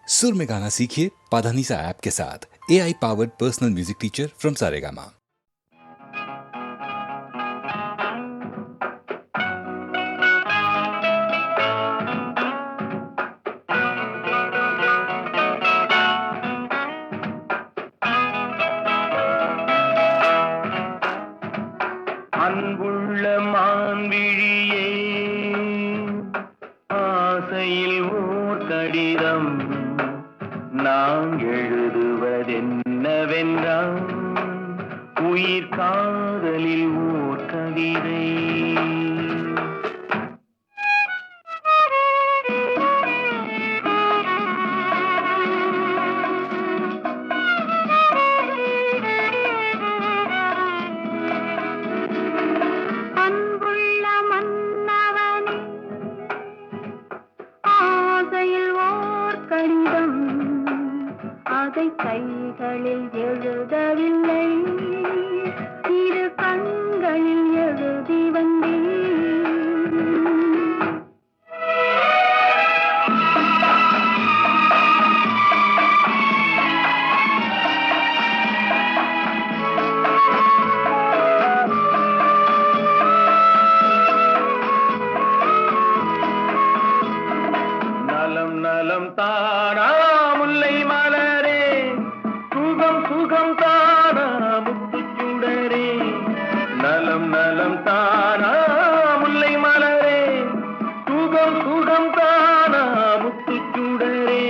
सुर में गाना सीखिए पाधानीसा ऐप के साथ। AI powered personal music teacher from Saregama. அன்புள்ள மான்விழியே, ஆசையில் ஓர் கடிதம் நான் எழுதுவதென்னவென்றால் உயிர் காதலில் ஓர் கவிதை. கைகளில் எழுதவில்லை, இரு கண்களில் எழுதி வந்தேன். நலம் நலம் தானா முல்லை மலரே, சுகம் சுகம் தானா முத்துச்சுடரே. நலம் நலம் தானா முல்லை மலரே, சுகம் சுகம் தானா முத்துச்சுடரே.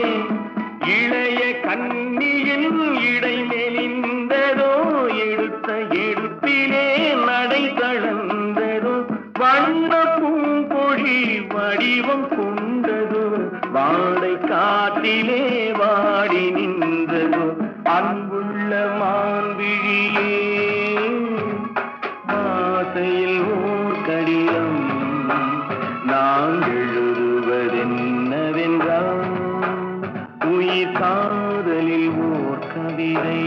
இளைய கண்ணியின் இடை மெலிந்ததோ, எடுத்த எடுப்பிலே நடை கலந்ததோ. வண்ண பூங்கொடி வடிவம் கொண்டதோ, வாடை காட்டிலே வாடி நின்றதோ. அன்புள்ள மான்விழியே, ஆசையில் ஓர் கடிதம் நான் எழுதுவதென்னவென்றால் உயிர் காதலில் ஓர் கவிதை.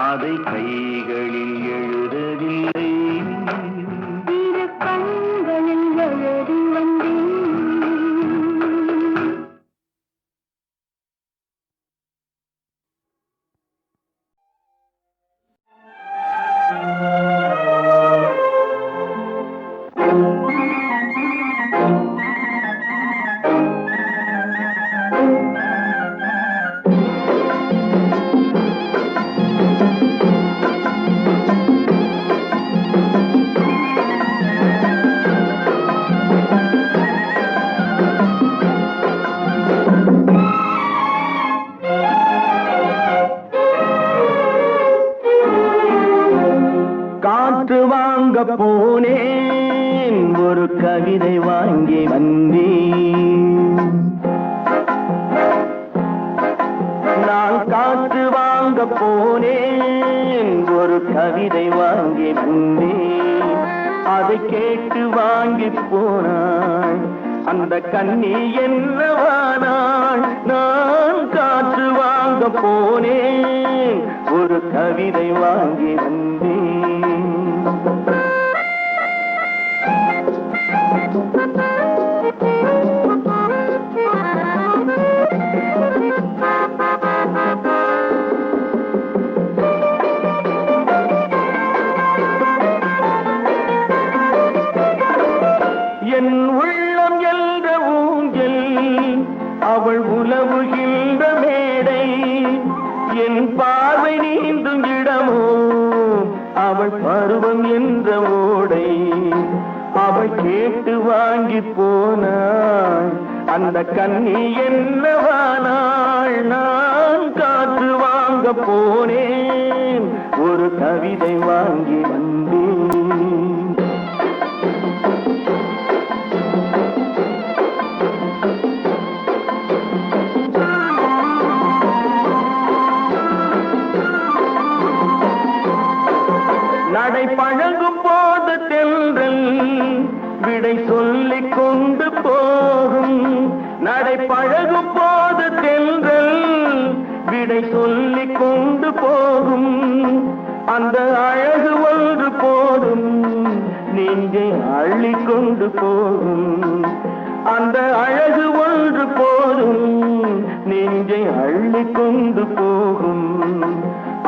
அதை கைகளில் எழுதவில்லை, இரு கண்களில் எழுதி வந்தேன். போனேன், ஒரு கவிதை வாங்கி வந்தேன். நான் காற்று வாங்க போனேன், ஒரு கவிதை வாங்கி வந்தேன். அதை கேட்டு வாங்கி போனாள் அந்த கண்ணி என்னவானாள். நான் காற்று வாங்க போனேன், ஒரு கவிதை வாங்கி வந்தேன். அவள் உலவுகின்ற மேடை, என் பார்வை நீந்தும் இடமோ அவள் பருவம் என்ற ஓடை. அவள் கேட்டு வாங்கி போனாள், அந்த கண்ணி என்னவானாள். நான் காற்று வாங்க போனேன், ஒரு கவிதை வாங்கி வந்தேன். நடை பழகும் போது தென்றல் விடை சொல்லிக் கொண்டு போகும். நடை பழகும் போது தென்றல் விடை சொல்லிக் கொண்டு போகும். அந்த அழகு ஒன்று போதும், நெஞ்சை அள்ளிக் கொண்டு போகும். அந்த அழகு ஒன்று போதும், நெஞ்சை அள்ளிக் கொண்டு போகும்.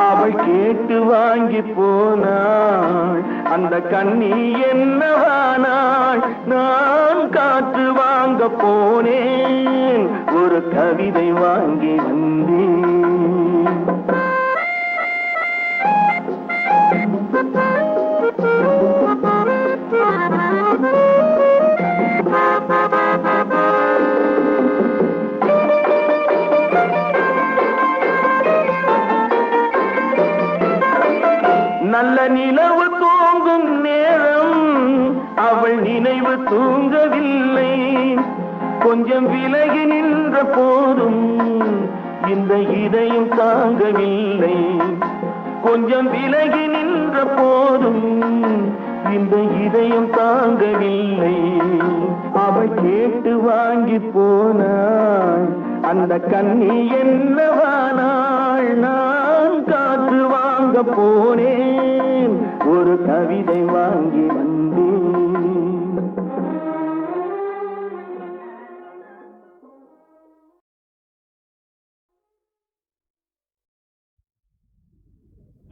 அவள் கேட்டு வாங்கி போனாள், அந்த கண்ணி என்னவானாள். நான் காற்று வாங்க போனேன், ஒரு கவிதை வாங்கி வந்தேன். நல்ல நிலவு தூங்கும் நேரம் அவள் நினைவு தூங்கவில்லை. கொஞ்சம் விலகி நின்ற போதும் இந்த இதயம் தாங்கவில்லை. கொஞ்சம் விலகி நின்ற போதும் இந்த இதயம் தாங்கவில்லை. அவள் கேட்டு வாங்கி போனாள், அந்த கண்ணி என்னவானாள். நான் காற்று வாங்க போனேன், ஒரு கவிதை வாங்கி வந்தேன்.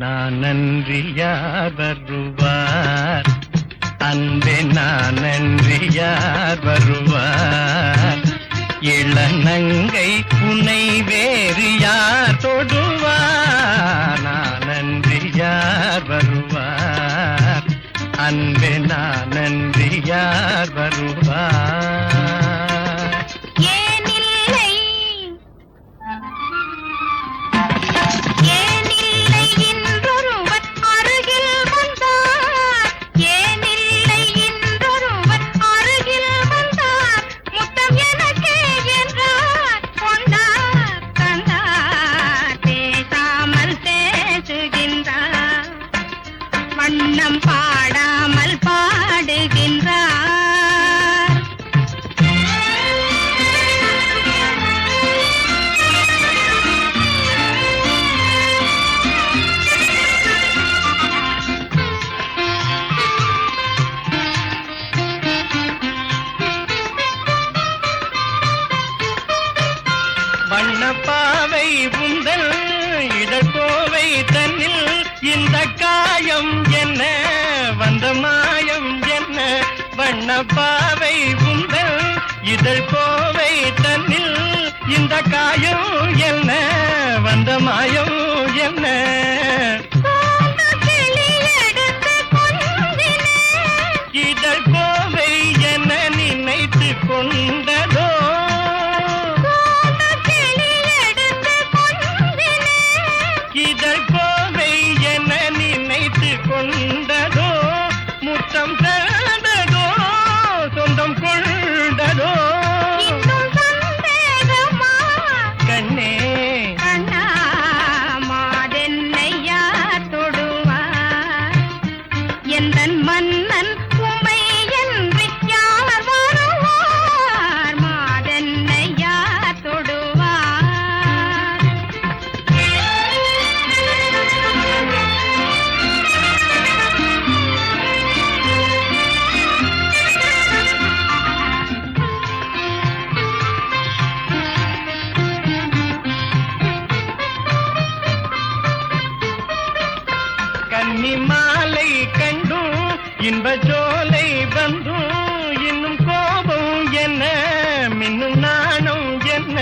நான் நன்றி யார் வருவார், அன்பே நான் நன்றி யார் வருவார். இளநங்கை உன்னை வேறு யார் தொடுவார். நான் நன்றி யார் வருவார், அன்பே நான் நன்றி யார் வருவார். பாடாமல் பாடுகின்றார். வண்ணப்பாவை உந்தல் இடக்கோவை தன்னில் இந்த காயம் என்ன வந்த மாயம் என்ன. வண்ணப்பாவை உந்தல் இதழ் கோவை தன்னில் இந்த காயம் என்ன வந்த மாயம் என்ன. இதழ் கோவை என நினைத்து கொண்டதோ, இதழ் கோவை என நினைத்து கொண்டதோ. முத்தம் தந்ததோ, சொந்தம் கொண்டதோ. கண்ணே கண்ணா மாதென்னையா தொடுவார். எந்தன் மன்னன் உமை என்று யார் வருவார். மாதென்னையா தொடுவார். கன்னி மாலை கண்டும் இன்ப ஜோலை வந்தும் இன்னும் கோபம் என்ன மின்னும் நாணம் என்ன.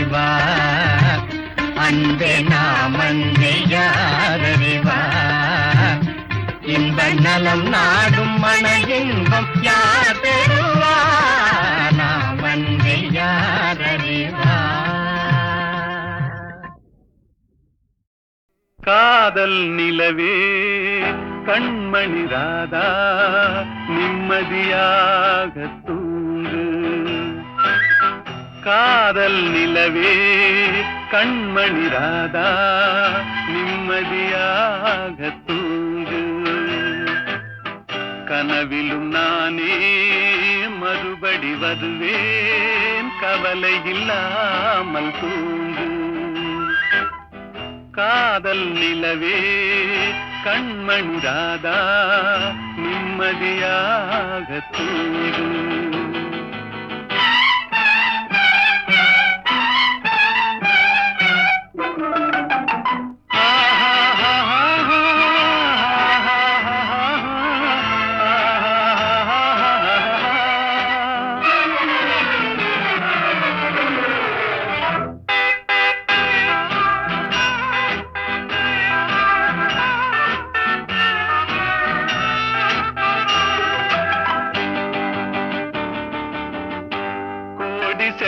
அறிவார் அன்பே நாம் அன்பே யார் அறிவார் இன்ப நலம் நாடும் மன இன்பம் யார் பெறுவார் நாம் அன்பே யார் அறிவார் காதல் நிலவே கண்மணி ராதா நிம்மதியாக தூங்கு காதல் நிலவே கண்மணி ராதா நிம்மதியாக தூங்கு கனவிலும் நானே மறுபடி வருவேன் கவலை இல்லாமல் தூங்கு காதல் நிலவே கண்மணி ராதா நிம்மதியாக தூங்கு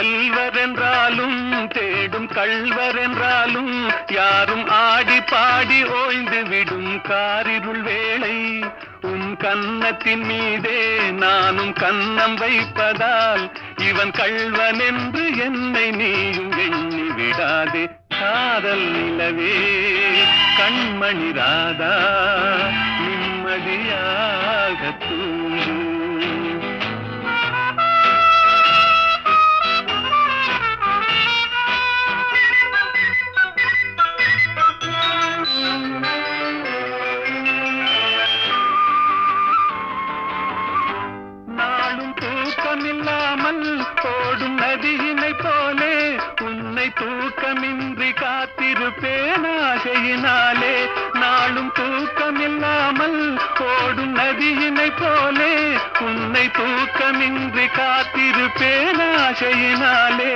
செல்வரென்றாலும் தேடும் கள்வரென்றாலும் யாரும் ஆடி பாடி ஓய்ந்து விடும் காரிருள் வேளை உன் கன்னத்தின் மீதே நானும் கன்னம் வைப்பதால் இவன் கள்வன் என்று என்னை நீயும் எண்ணி விடாதே காதல் நிலவே கண்மணி ராதா நிம்மதியாக தூங்கு தூக்கமில்லாமல் ஓடும் நதியினை போலே உன்னை தூக்கமின்றி காத்திருப்பேன் ஆசையினாலே நாளும் தூக்கமில்லாமல் ஓடும் நதியினை போலே உன்னை தூக்கமின்றி காத்திருப்பேன் ஆசையினாலே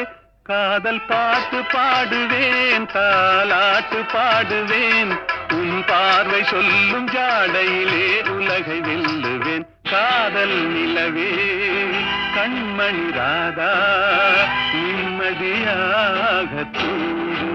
காதல் பாட்டு பாடுவேன் தாலாட்டு பாடுவேன் உன் பார்வை சொல்லும் ஜாடையிலே உலகை வெல்லுவேன் காதல் நிலவே கண்மணி ராதா நிம்மதியாக தூங்கு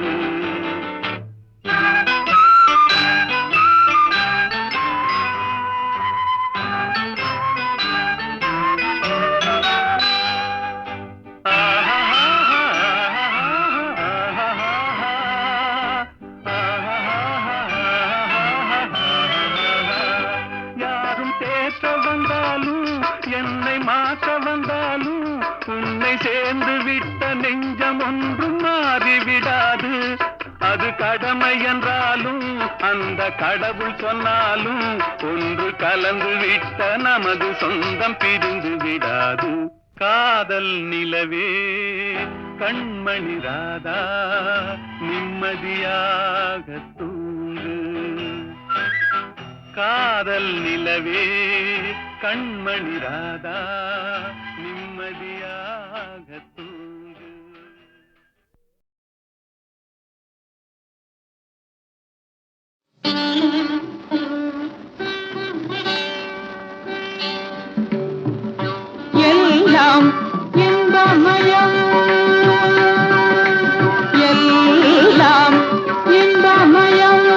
என்னை மாற்ற வந்தாலும் உன்னை சேர்ந்து விட்ட நெஞ்சம் ஒன்றும் மாறிவிடாது அது கடமை என்றாலும் அந்த கடவுள் சொன்னாலும் ஒன்று கலந்து விட்ட நமது சொந்தம் பிரிந்து விடாது காதல் நிலவே கண்மணி ராதா நிம்மதியாக தூங்கு காதல் நிலவே கண்மணி ராதா நிம்மதியாக தூங்கு எல்லாம் இன்பமயம் எல்லாம் இன்பமயம்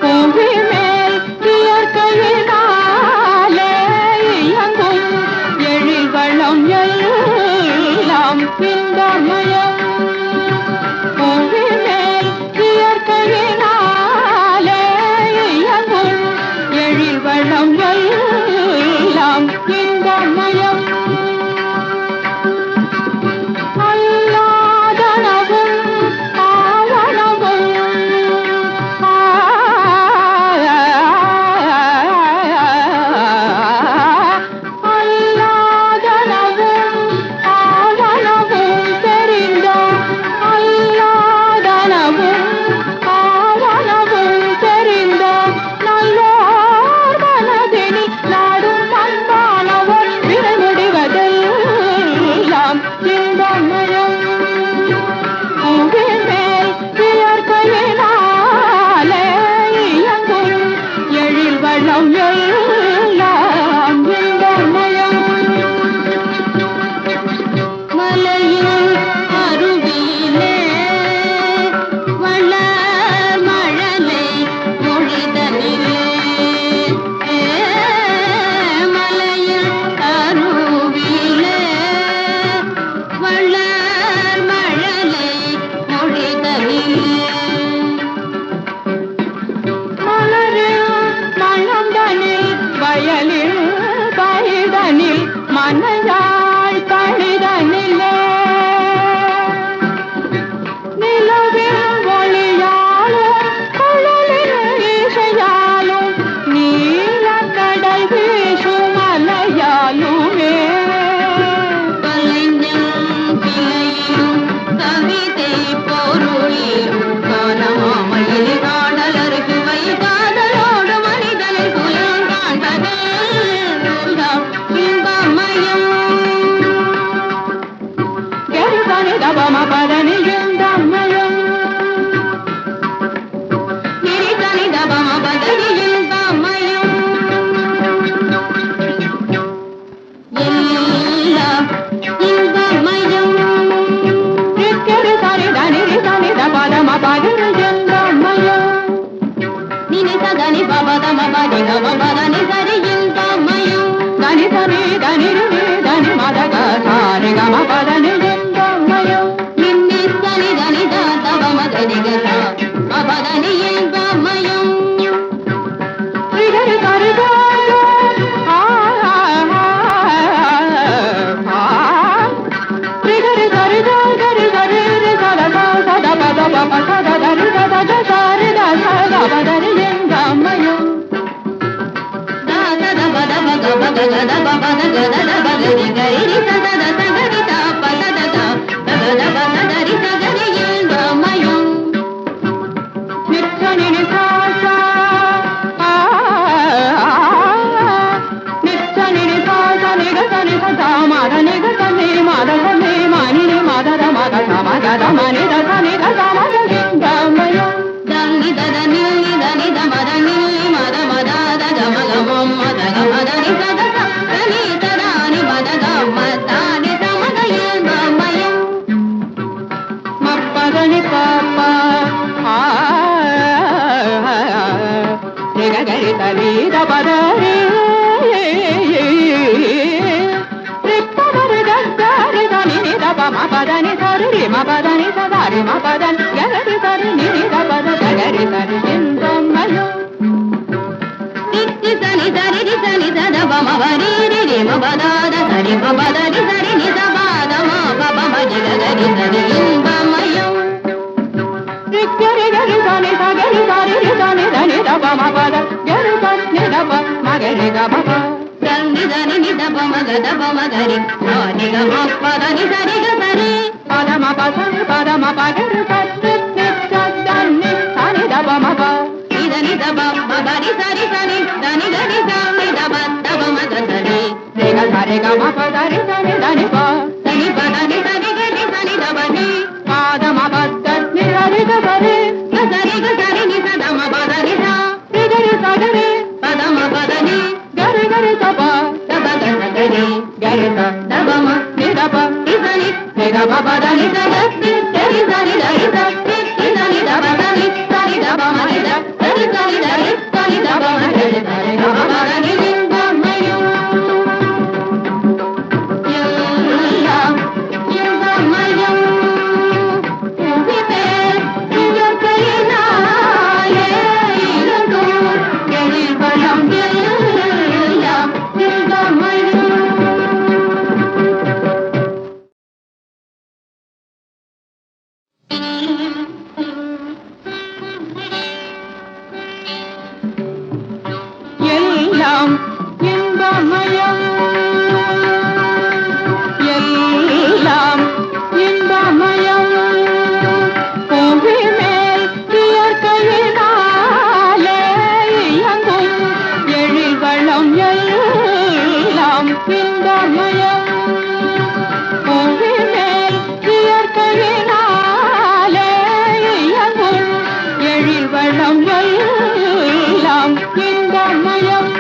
புவி மேல் இயற்கையினாலே இயங்கும் எழில்வளம் எல்லாம் நிகதா மபதனி இன்பமயம் ரிகரி கரிதா ரிகரி கரிதா கரி கரி சதா சதா பத பப சதா தரி சதா சாரி சதா பதனி இன்பமயம் சத பத பக பக கத பத கத பகரி கரி சதா சகரி தா பத தா பத பத தரி சகரி இன்பமயம் நிச்சனி நிசாசா நிச்சனி நிசாசா நிகசனி சதா மத நிகசனி மத சனி மணி மத மத மத மணி தனி தமத இன்பமயம் தங்கி தத நில்லி தனி தமத நில்லி மத மத தத மக மத மத நி தத தனி ததானி மத மதானி தமத இன்பமயம் மப்பதனி பாப்பா நிகரி தரி தபதரி ரிப்பமரி தரி தனி நி தப மபதனி தரி ரி மபதனி தரி மபதன் கரி தரி நி தபத கரி தரி இன்பமயம் சனி தரி ரி சனி தத பம வரி ரி மபதாத சரி மபதரி சரி நி தபாத மப மஜி கரி தரி இன்பமயம் ரிக்கரி கரி சனி சகரி சரி ரி சனி தனி தப மபத கரி சனி தப மகரி கப சனி தனி நி தப மக தப மகரி சனி க மபத நி சரி க சரி பத மப சனி பத மப கரி சரி சனி சனி தப மப இதனி தப மபரி சரி சனி தனி கரி சனி தப தப மக சரி ரிக சரி க மப சரி சனி தனி ப சனி பத நி சரி கரி சனி தப நி பாத மபத நி சரி க சரி க சரி நி சத மபத நி ச ரிகரி சகரி பத மபத நி கரி கரி தப தப கரி கரி த தப ம நி தப நி சனி ரிக மபத நி ச கரி சனி தரி த நி சனி தப சனி சனி தப ம நி த கரி சனி தரி சனி தப ம கரி சரி க மபத நி இன்பமயம் எல்லாம் இன்பமயம் புவிமேல் இயற்கையினாலே இயங்கும் எழில்வளம் எல்லாம் இன்பமயம் எல்லாம் இன்பமயம் எல்லாம் இன்பமயம் புவி மேல் இயற்கையினாலே இயங்கும் எழில்வளம் எல்லாம் இன்பமயம் புவி மேல் இயற்கையினாலே இயங்கும் எழில்வளம் எல்லாம் இன்பமயம்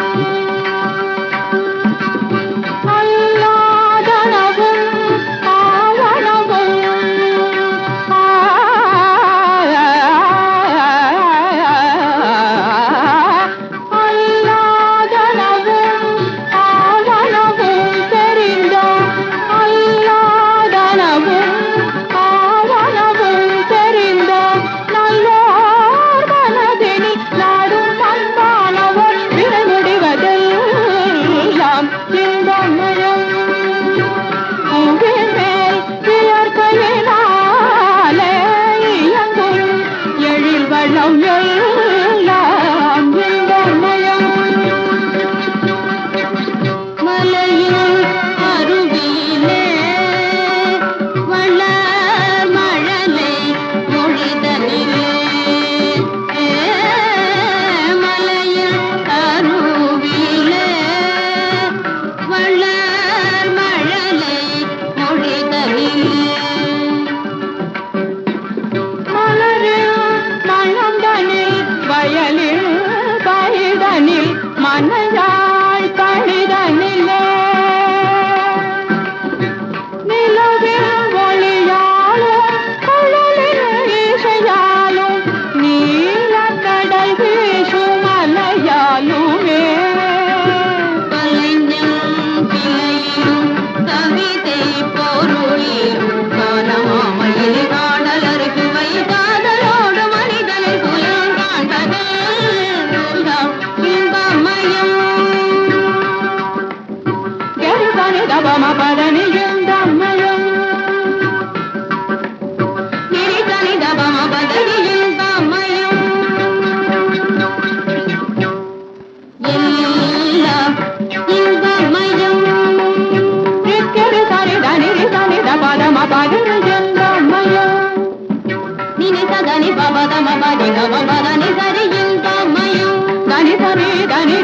దని పద మని గమ పదని సరి ఇంకమయం దని సరి దని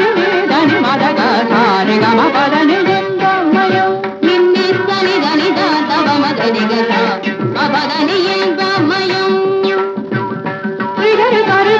దని మదగ సారి గమ పదని ఇంకమయం నిన్ని సని దని దవ మదని గ పదని ఇంకమయం రిగరి సరి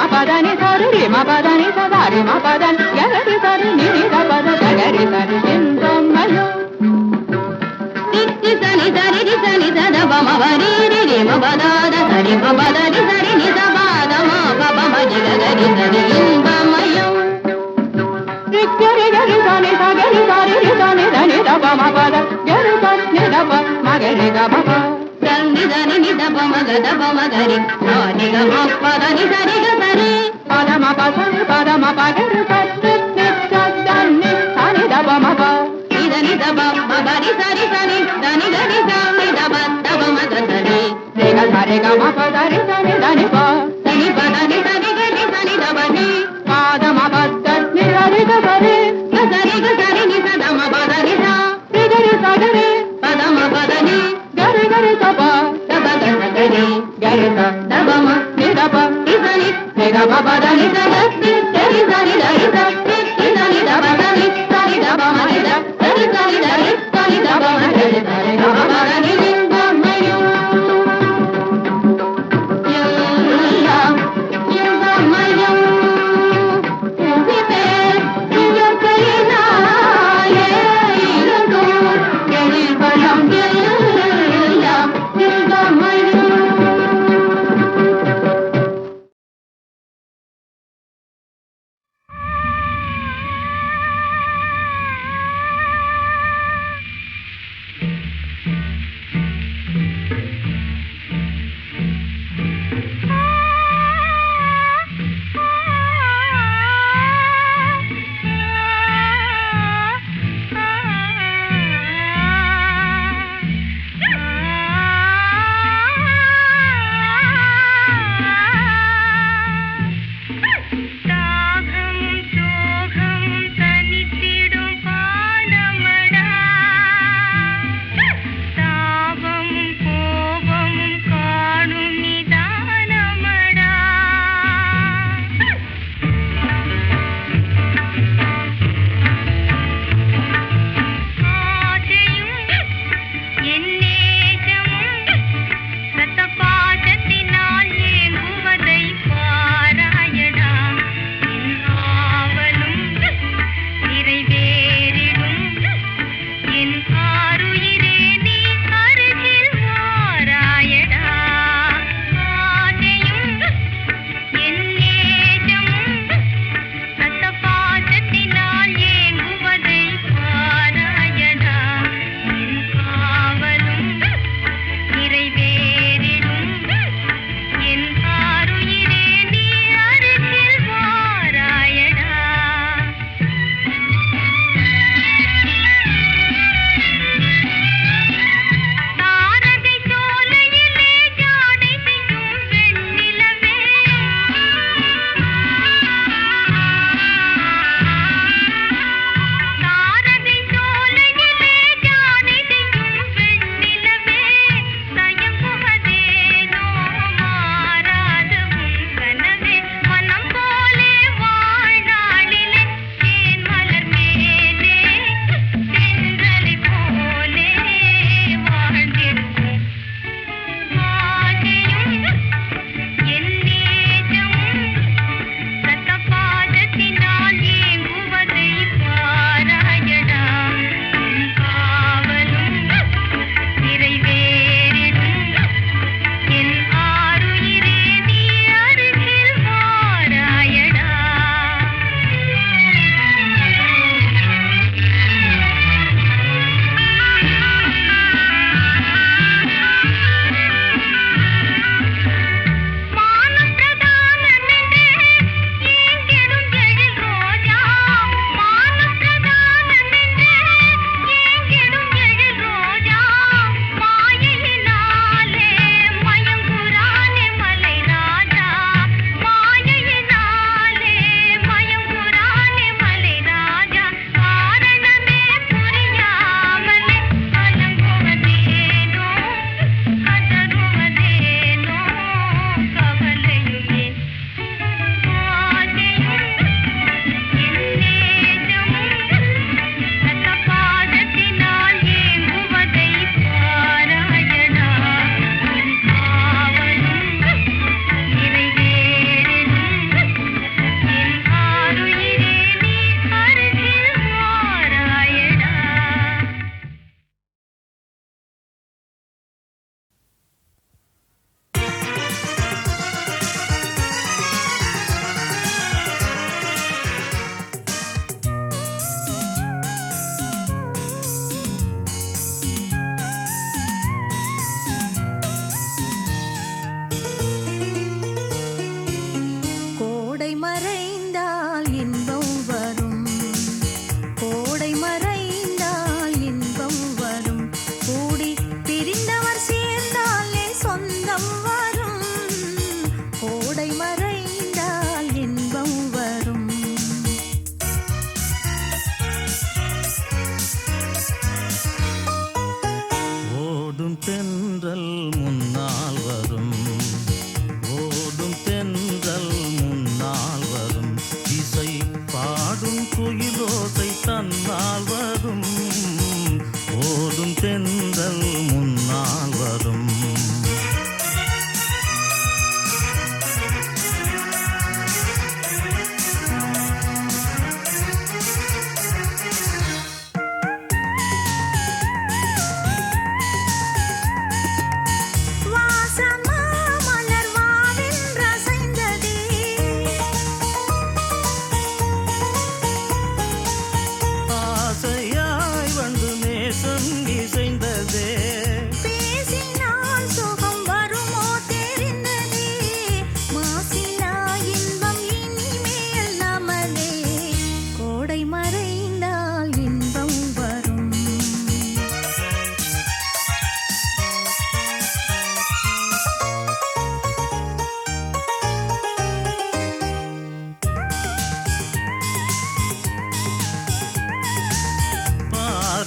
పదని సరి మా పదని సరి మా పదని గరి సరి నిరి పద గరి సరి ఇంకమయం సని సరి సని దవ మవరి రి మ పద సరి మ పదని సరి ని దబాద మా పబ మజి గరి సరి ఇంకమయం గరి గరి సని సరి సరి సని దని దవ మ పద గరి సరి ని దవ మగరి గ పద దని దని ని దవ మగ దవ మగరి ని గ మ పదని సరి గ సరి పద మ పగరి సరి ని సని దవ మ ప ఇదని దవ మగరి సరి సని దని గరి సని దవ దవ మగ సరి ని గ సరి గ మ పదని సని దని ప సని పదని సరి గరి సని దవ ని పాద మ పద ని సరి గ సరి ని సద మ పదని స గరి సగరి పద మ పదని గరి గరి సప దబ గరి గరి స దబ మ ని దబ ఇసని ని గ మ పదని స గరి సరి గరి స ఇసని దబ దని సరి దబ మ ని ద సరి సరి గరి సరి దబ మ గరి సరి గ మ పదని లింగమయం లింగమయం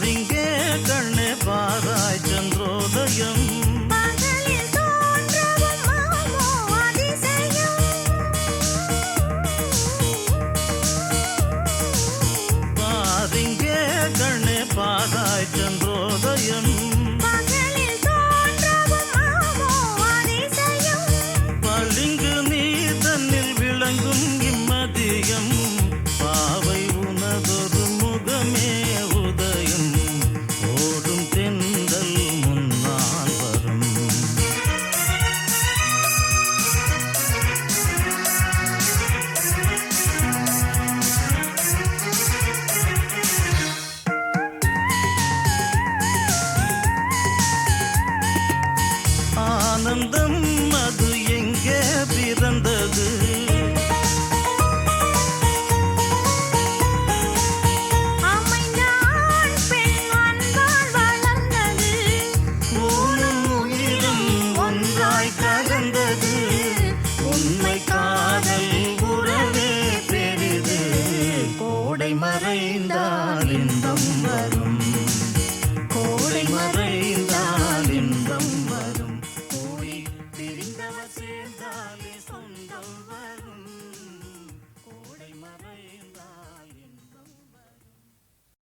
பாரிங்கே கண்ணே பாராய் சந்திரோதயம் பகலில் தோன்றவும் மாமோ அதிசயம் பாரிங்கே கண்ணே பாராய் சந்திரோதயம் பகலில் தோன்றவும் மாமோ அதிசயம் பளிங்கு நீ தன்னில் விளங்கும் இம்மதியம் பாவை உனதொரு முகமே உதயம் ஓடும் தென்றல் முன்னால் வரும் ஆனந்தம் அது எங்கே பிறந்தது அமைந்தான் பெண் அன்பால் வளர்ந்தது ஊனும் உயிரும் ஒன்றாய் கலந்தது உண்மை